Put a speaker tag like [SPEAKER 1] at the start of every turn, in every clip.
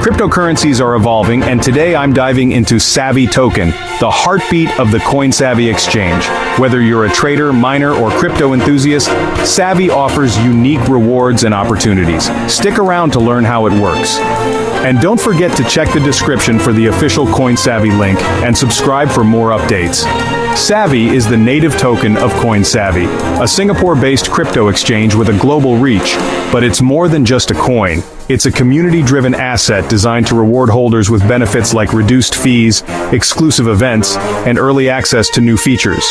[SPEAKER 1] Cryptocurrencies are evolving, and today I'm diving into SAVI Token, the heartbeat of the CoinSavi exchange. Whether you're a trader, miner, or crypto enthusiast, SAVI offers unique rewards and opportunities. Stick around to learn how it works. And don't forget to check the description for the official CoinSavi link and subscribe for more updates. SAVI is the native token of CoinSavi, a Singapore-based crypto exchange with a global reach. But it's more than just a coin. It's a community-driven asset designed to reward holders with benefits like reduced fees, exclusive events, and early access to new features.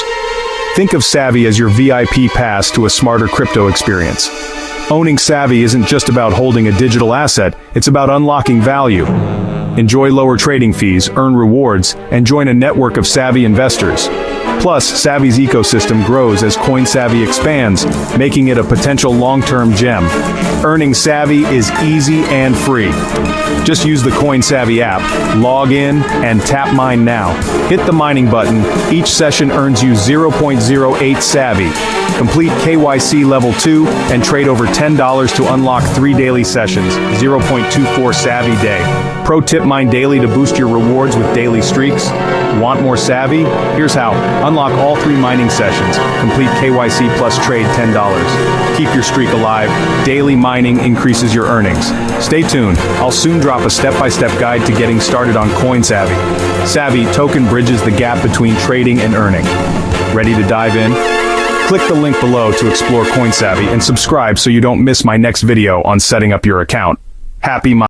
[SPEAKER 1] Think of SAVI as your VIP pass to a smarter crypto experience. Owning SAVI isn't just about holding a digital asset, it's about unlocking value. Enjoy lower trading fees, earn rewards, and join a network of savvy investors. Plus, SAVI's ecosystem grows as CoinSavi expands, making it a potential long-term gem. Earning SAVI is easy and free. Just use the CoinSavi app, log in, and tap mine now. Hit the mining button. Each session earns you 0.08 SAVI. Complete KYC level 2 and trade over $10 to unlock 3 daily sessions, 0.24 SAVI day. Pro tip: mine daily to boost your rewards with daily streaks. Want more SAVI? Here's how. Unlock all 3 mining sessions. Complete KYC plus trade $10. Keep your streak alive. Daily mining increases your earnings. Stay tuned. I'll soon drop a step-by-step guide to getting started on CoinSavi. SAVI Token bridges the gap between trading and earning. Ready to dive in? Click the link below to explore CoinSavi and subscribe so you don't miss my next video on setting up your account. Happy mining.